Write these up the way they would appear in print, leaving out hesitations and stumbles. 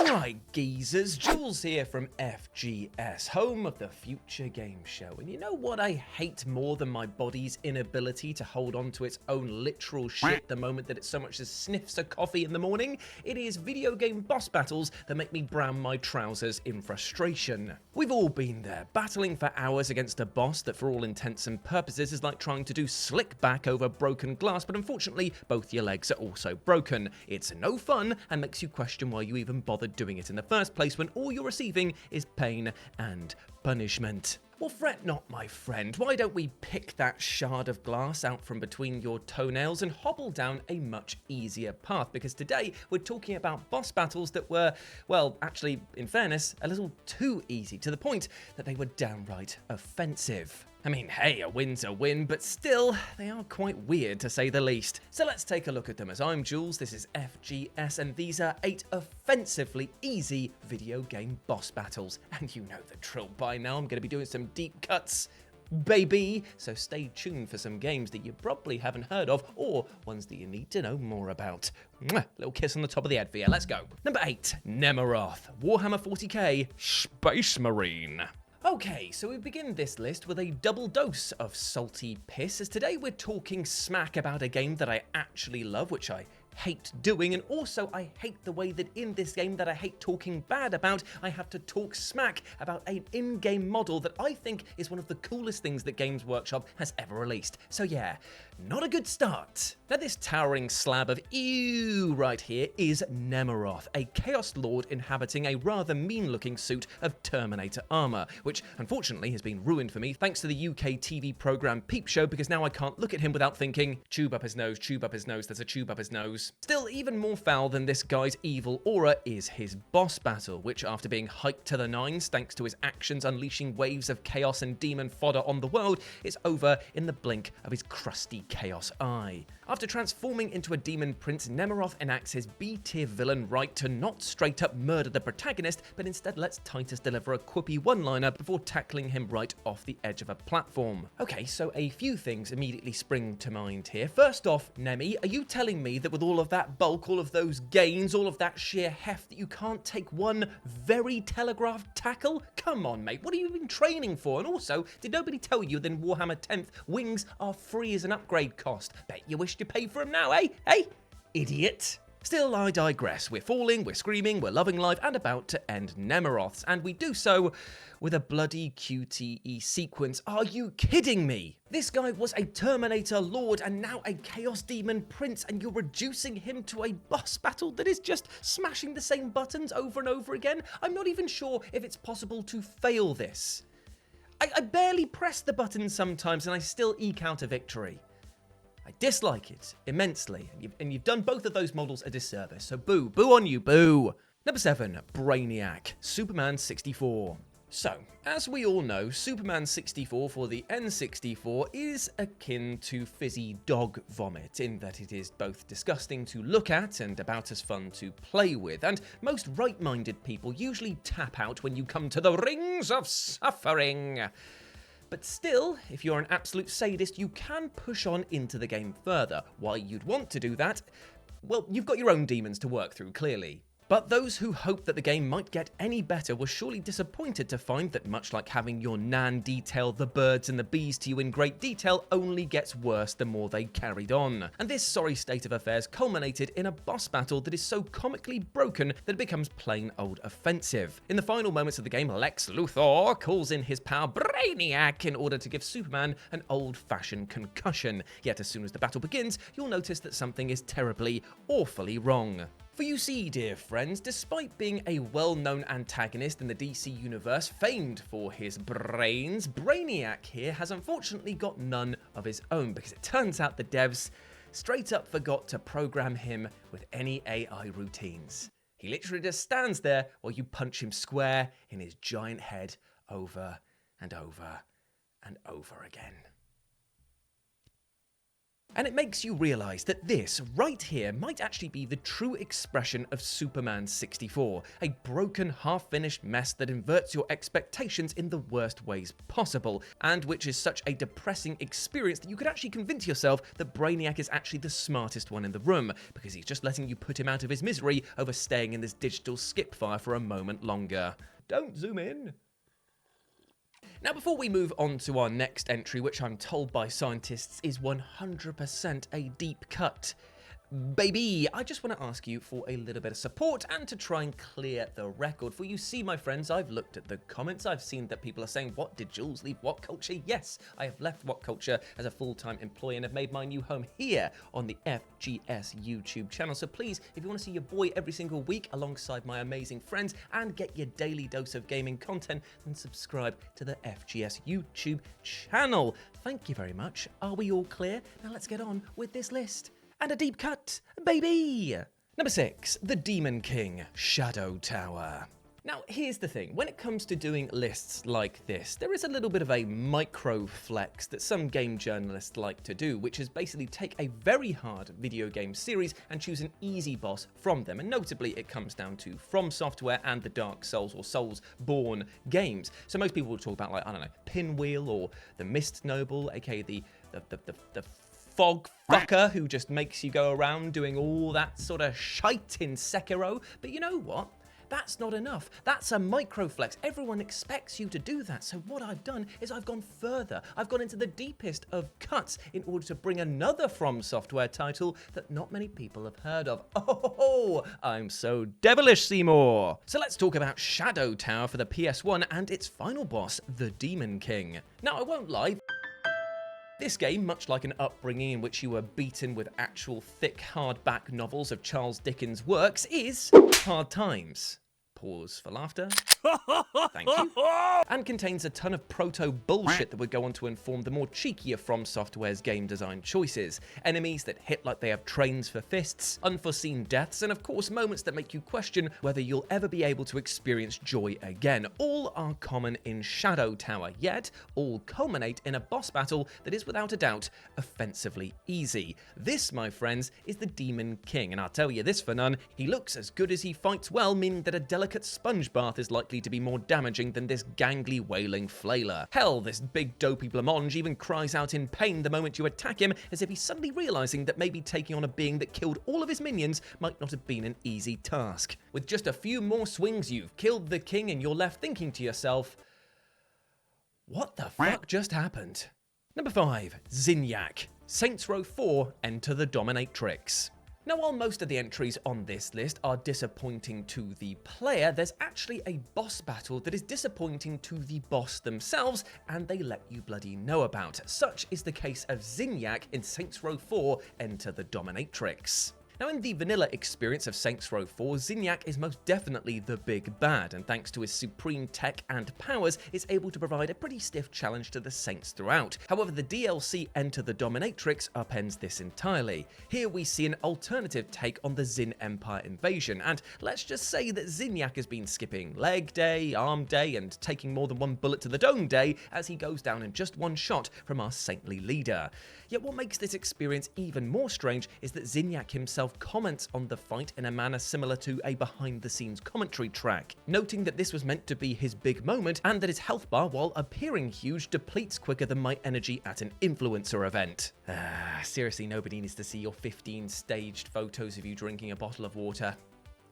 Alright geezers, Jules here from FGS, home of the Future Game Show. And you know what I hate more than my body's inability to hold on to its own literal shit the moment that it so much as sniffs a coffee in the morning? It is video game boss battles that make me brown my trousers in frustration. We've all been there, battling for hours against a boss that for all intents and purposes is like trying to do slick back over broken glass, but unfortunately both your legs are also broken. It's no fun and makes you question why you even bothered doing it in the first place when all you're receiving is pain and punishment. Well, fret not, my friend. Why don't we pick that shard of glass out from between your toenails and hobble down a much easier path? Because today we're talking about boss battles that were, well, actually, in fairness, a little too easy, to the point that they were downright offensive. I mean, hey, a win's a win, but still, they are quite weird to say the least. So let's take a look at them. As I'm Jules, this is FGS, and these are 8 offensively easy video game boss battles. And you know the drill by now, I'm going to be doing some deep cuts, baby. So stay tuned for some games that you probably haven't heard of, or ones that you need to know more about. Mwah, little kiss on the top of the head for you, let's go. Number 8, Nemeroth, Warhammer 40k, Space Marine. Okay, so we begin this list with a double dose of salty piss, as today we're talking smack about a game that I actually love, which I hate doing, and also I hate the way that in this game that I hate talking bad about, I have to talk smack about an in-game model that I think is one of the coolest things that Games Workshop has ever released. So yeah, not a good start. Now this towering slab of ew right here is Nemeroth, a Chaos Lord inhabiting a rather mean-looking suit of Terminator armor, which unfortunately has been ruined for me thanks to the UK TV programme Peep Show, because now I can't look at him without thinking, tube up his nose, there's a tube up his nose. Still, even more foul than this guy's evil aura is his boss battle, which after being hyped to the nines thanks to his actions unleashing waves of chaos and demon fodder on the world, is over in the blink of his crusty chaos eye. After transforming into a demon prince, Nemeroth enacts his B-tier villain right to not straight up murder the protagonist, but instead lets Titus deliver a quippy one-liner before tackling him right off the edge of a platform. Okay, so a few things immediately spring to mind here. First off, Nemi, are you telling me that with all of that bulk, all of those gains, all of that sheer heft, that you can't take one very telegraphed tackle? Come on, mate, what have you been training for? And also, did nobody tell you that in Warhammer 10th, wings are free as an upgrade cost? Bet you wish to pay for them now, eh? Hey, idiot. Still, I digress. We're falling, we're screaming, we're loving life, and about to end Nemeroths, and we do so with a bloody QTE sequence. Are you kidding me? This guy was a Terminator Lord and now a Chaos Demon Prince, and you're reducing him to a boss battle that is just smashing the same buttons over and over again? I'm not even sure if it's possible to fail this. I barely press the buttons sometimes and I still eke out a victory. I dislike it immensely, and you've done both of those models a disservice, so boo. Boo on you, boo. Number 7, Brainiac, Superman 64. So, as we all know, Superman 64 for the N64 is akin to fizzy dog vomit, in that it is both disgusting to look at and about as fun to play with, and most right-minded people usually tap out when you come to the rings of suffering. But still, if you're an absolute sadist, you can push on into the game further. Why you'd want to do that? Well, you've got your own demons to work through, clearly. But those who hoped that the game might get any better were surely disappointed to find that much like having your nan detail the birds and the bees to you in great detail only gets worse the more they carried on. And this sorry state of affairs culminated in a boss battle that is so comically broken that it becomes plain old offensive. In the final moments of the game, Lex Luthor calls in his pal Brainiac in order to give Superman an old-fashioned concussion. Yet as soon as the battle begins, you'll notice that something is terribly, awfully wrong. For you see, dear friends, despite being a well-known antagonist in the DC universe, famed for his brains, Brainiac here has unfortunately got none of his own, because it turns out the devs straight up forgot to program him with any AI routines. He literally just stands there while you punch him square in his giant head over and over and over again. And it makes you realise that this, right here, might actually be the true expression of Superman 64, a broken, half-finished mess that inverts your expectations in the worst ways possible, and which is such a depressing experience that you could actually convince yourself that Brainiac is actually the smartest one in the room, because he's just letting you put him out of his misery over staying in this digital skipfire for a moment longer. Don't zoom in. Now, before we move on to our next entry, which I'm told by scientists is 100% a deep cut, baby, I just want to ask you for a little bit of support and to try and clear the record. For you see, my friends, I've looked at the comments. I've seen that people are saying, what, did Jules leave What Culture? Yes, I have left What Culture as a full-time employee and have made my new home here on the FGS YouTube channel. So please, if you want to see your boy every single week alongside my amazing friends and get your daily dose of gaming content, then subscribe to the FGS YouTube channel. Thank you very much. Are we all clear? Now let's get on with this list. And a deep cut, baby! Number 6, The Demon King, Shadow Tower. Now, here's the thing. When it comes to doing lists like this, there is a little bit of a micro flex that some game journalists like to do, which is basically take a very hard video game series and choose an easy boss from them. And notably, it comes down to From Software and the Dark Souls or Soulsborne games. So most people will talk about, like, I don't know, Pinwheel or the Mist Noble, aka the fog fucker who just makes you go around doing all that sort of shite in Sekiro. But you know what? That's not enough. That's a microflex. Everyone expects you to do that. So what I've done is I've gone further. I've gone into the deepest of cuts in order to bring another From Software title that not many people have heard of. Oh, I'm so devilish, Seymour. So let's talk about Shadow Tower for the PS1 and its final boss, the Demon King. Now, I won't lie. This game, much like an upbringing in which you were beaten with actual thick hardback novels of Charles Dickens' works, is hard times. Pause for laughter. Thank you. And contains a ton of proto-bullshit that would go on to inform the more cheekier From Software's game design choices. Enemies that hit like they have trains for fists, unforeseen deaths, and of course moments that make you question whether you'll ever be able to experience joy again. All are common in Shadow Tower, yet all culminate in a boss battle that is without a doubt offensively easy. This, my friends, is the Demon King, and I'll tell you this for none, he looks as good as he fights well, meaning that a delicate sponge bath is likely to be more damaging than this gangly wailing flailer. Hell, this big dopey blancmange even cries out in pain the moment you attack him, as if he's suddenly realizing that maybe taking on a being that killed all of his minions might not have been an easy task. With just a few more swings, you've killed the king and you're left thinking to yourself, what the fuck just happened? Number 5, Zinyak, Saints Row 4, Enter the Dominatrix. Now, while most of the entries on this list are disappointing to the player, there's actually a boss battle that is disappointing to the boss themselves, and they let you bloody know about. Such is the case of Zinyak in Saints Row 4 Enter the Dominatrix. Now, in the vanilla experience of Saints Row 4, Zinyak is most definitely the big bad, and thanks to his supreme tech and powers, is able to provide a pretty stiff challenge to the Saints throughout. However, the DLC Enter the Dominatrix upends this entirely. Here we see an alternative take on the Zin Empire invasion, and let's just say that Zinyak has been skipping leg day, arm day, and taking more than one bullet to the dome day as he goes down in just one shot from our saintly leader. Yet what makes this experience even more strange is that Zinyak himself comments on the fight in a manner similar to a behind-the-scenes commentary track, noting that this was meant to be his big moment and that his health bar, while appearing huge, depletes quicker than my energy at an influencer event. Seriously, nobody needs to see your 15 staged photos of you drinking a bottle of water.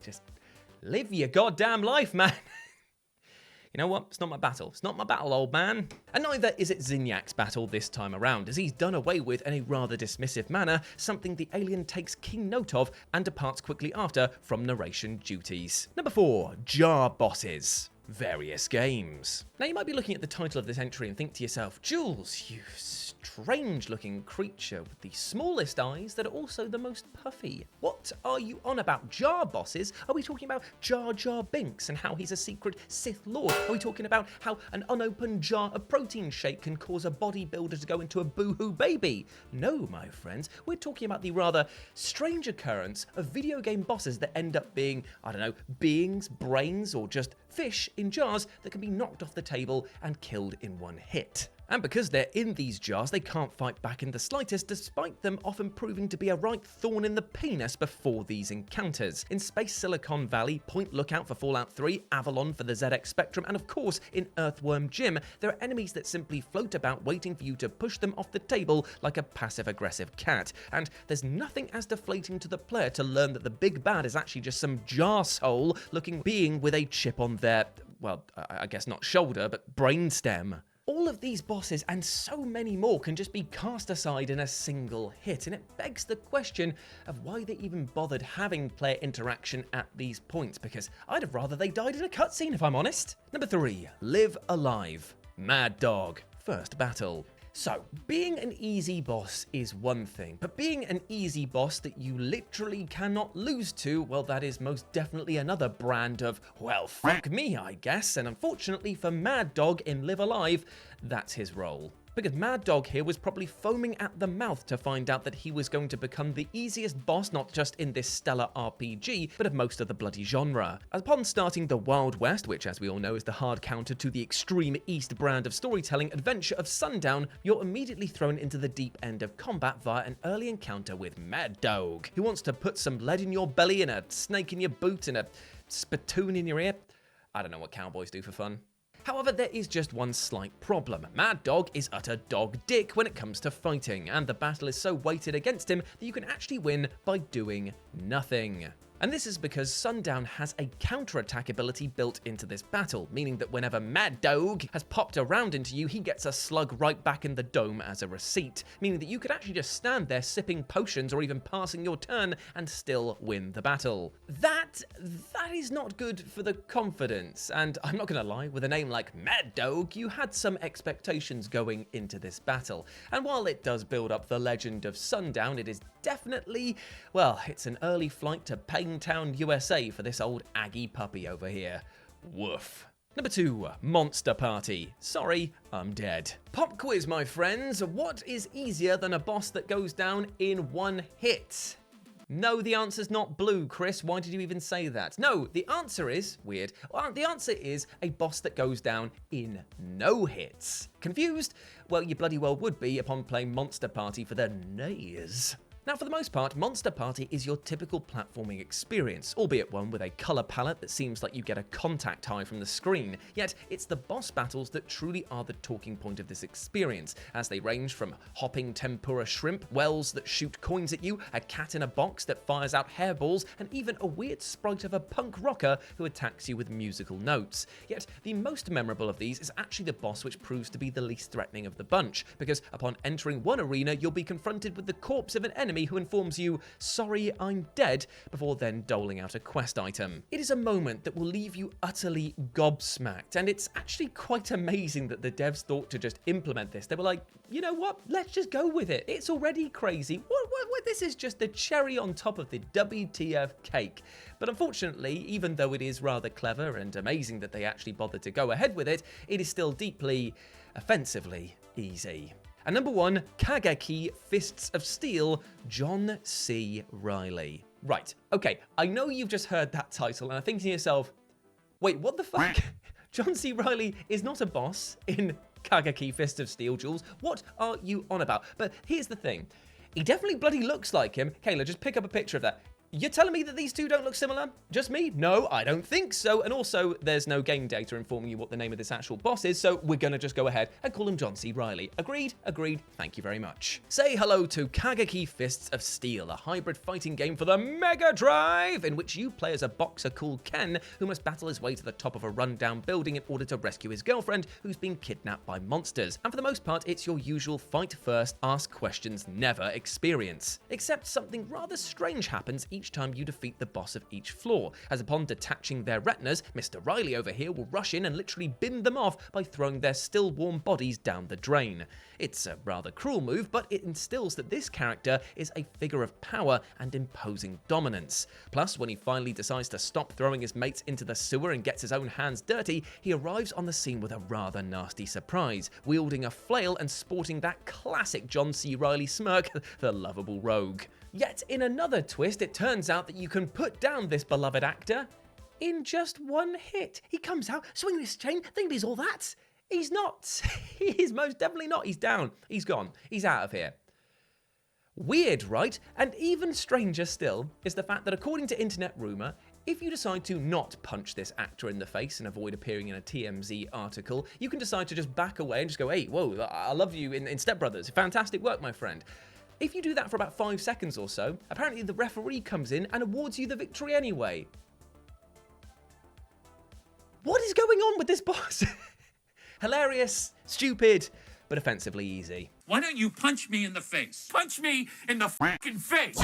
Just live your goddamn life, man. You know what? It's not my battle. It's not my battle, old man. And neither is it Zinyak's battle this time around, as he's done away with in a rather dismissive manner, something the alien takes keen note of and departs quickly after from narration duties. Number 4, Jar Bosses. Various games. Now, you might be looking at the title of this entry and think to yourself, Jules, you strange-looking creature with the smallest eyes that are also the most puffy. What are you on about? Jar Bosses? Are we talking about Jar Jar Binks and how he's a secret Sith Lord? Are we talking about how an unopened jar of protein shake can cause a bodybuilder to go into a boohoo baby? No, my friends, we're talking about the rather strange occurrence of video game bosses that end up being, I don't know, beings, brains, or just fish in jars that can be knocked off the table and killed in one hit. And because they're in these jars, they can't fight back in the slightest, despite them often proving to be a right thorn in the penis before these encounters. In Space Silicon Valley, Point Lookout for Fallout 3, Avalon for the ZX Spectrum, and of course in Earthworm Jim, there are enemies that simply float about waiting for you to push them off the table like a passive-aggressive cat. And there's nothing as deflating to the player to learn that the big bad is actually just some jarsehole-looking being with a chip on their, well, I guess not shoulder, but brainstem. All of these bosses and so many more can just be cast aside in a single hit, and it begs the question of why they even bothered having player interaction at these points, because I'd have rather they died in a cutscene if I'm honest. Number 3, Live Alive. Mad Dog. First battle. So, being an easy boss is one thing, but being an easy boss that you literally cannot lose to, well, that is most definitely another brand of, well, fuck me, I guess. And unfortunately for Mad Dog in Live Alive, that's his role. Because Mad Dog here was probably foaming at the mouth to find out that he was going to become the easiest boss, not just in this stellar RPG, but of most of the bloody genre. Upon starting the Wild West, which as we all know is the hard counter to the Extreme East brand of storytelling adventure of Sundown, you're immediately thrown into the deep end of combat via an early encounter with Mad Dog, who wants to put some lead in your belly and a snake in your boot and a spittoon in your ear. I don't know what cowboys do for fun. However, there is just one slight problem. Mad Dog is utter dog dick when it comes to fighting, and the battle is so weighted against him that you can actually win by doing nothing. And this is because Sundown has a counterattack ability built into this battle, meaning that whenever Mad Dog has popped around into you, he gets a slug right back in the dome as a receipt, meaning that you could actually just stand there sipping potions or even passing your turn and still win the battle. That is not good for the confidence, and I'm not gonna lie, with a name like Mad Dog, you had some expectations going into this battle. And while it does build up the legend of Sundown, it is definitely, well, it's an early flight to Paintown, USA for this old Aggie puppy over here. Woof. Number 2, Monster Party. Sorry, I'm dead. Pop quiz, my friends. What is easier than a boss that goes down in one hit? No, the answer's not blue, Chris. Why did you even say that? No, the answer is, weird, well, the answer is a boss that goes down in no hits. Confused? Well, you bloody well would be upon playing Monster Party for the NES. Now, for the most part, Monster Party is your typical platforming experience, albeit one with a colour palette that seems like you get a contact high from the screen. Yet, it's the boss battles that truly are the talking point of this experience, as they range from hopping tempura shrimp, wells that shoot coins at you, a cat in a box that fires out hairballs, and even a weird sprite of a punk rocker who attacks you with musical notes. Yet, the most memorable of these is actually the boss which proves to be the least threatening of the bunch, because upon entering one arena, you'll be confronted with the corpse of an enemy who informs you, sorry, I'm dead, before then doling out a quest item. It is a moment that will leave you utterly gobsmacked, and it's actually quite amazing that the devs thought to just implement this. They were like, you know what, let's just go with it. It's already crazy. What? This is just the cherry on top of the WTF cake. But unfortunately, even though it is rather clever and amazing that they actually bothered to go ahead with it, it is still deeply, offensively easy. And number 1, Kageki Fists of Steel, John C. Reilly. Right, okay, I know you've just heard that title and are thinking to yourself, wait, what the fuck? John C. Reilly is not a boss in Kageki Fist of Steel, Jules. What are you on about? But here's the thing. He definitely bloody looks like him. Kayla, just pick up a picture of that. You're telling me that these two don't look similar? Just me? No, I don't think so. And also, there's no game data informing you what the name of this actual boss is, so we're gonna just go ahead and call him John C. Reilly. Agreed? Agreed. Thank you very much. Say hello to Kageki Fists of Steel, a hybrid fighting game for the Mega Drive, in which you play as a boxer called Ken, who must battle his way to the top of a rundown building in order to rescue his girlfriend, who's been kidnapped by monsters. And for the most part, it's your usual fight first, ask questions never experience. Except something rather strange happens each time you defeat the boss of each floor, as upon detaching their retinas, Mr. Reilly over here will rush in and literally bin them off by throwing their still warm bodies down the drain. It's a rather cruel move, but it instills that this character is a figure of power and imposing dominance. Plus, when he finally decides to stop throwing his mates into the sewer and gets his own hands dirty, he arrives on the scene with a rather nasty surprise, wielding a flail and sporting that classic John C. Reilly smirk, the lovable rogue. Yet, in another twist, it turns out that you can put down this beloved actor in just one hit. He comes out, swinging his chain, thinking he's all that. He's not. He is most definitely not. He's down. He's gone. He's out of here. Weird, right? And even stranger still is the fact that according to internet rumour, if you decide to not punch this actor in the face and avoid appearing in a TMZ article, you can decide to just back away and just go, hey, whoa, I love you in Step Brothers. Fantastic work, my friend. If you do that for about 5 seconds or so, apparently the referee comes in and awards you the victory anyway. What is going on with this boss? Hilarious, stupid, but offensively easy. Why don't you punch me in the face? Punch me in the fucking face!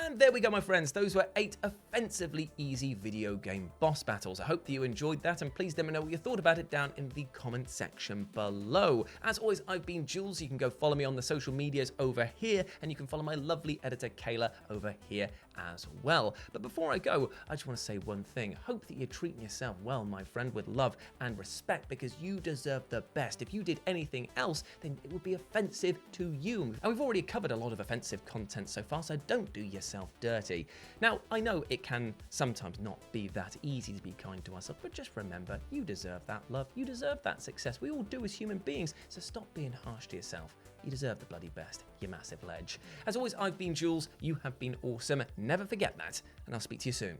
And there we go, my friends. Those were 8 offensively easy video game boss battles. I hope that you enjoyed that, and please let me know what you thought about it down in the comment section below. As always, I've been Jules. You can go follow me on the social medias over here, and you can follow my lovely editor, Kayla, over here as well. But before I go, I just want to say one thing. Hope that you're treating yourself well, my friend, with love and respect, because you deserve the best. If you did anything else, then it would be offensive to you. And we've already covered a lot of offensive content so far, so don't do yourself dirty. Now, I know it can sometimes not be that easy to be kind to ourselves, but just remember, you deserve that love. You deserve that success. We all do as human beings, so stop being harsh to yourself. You deserve the bloody best, you massive ledge. As always, I've been Jules. You have been awesome. Never forget that, and I'll speak to you soon.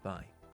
Bye.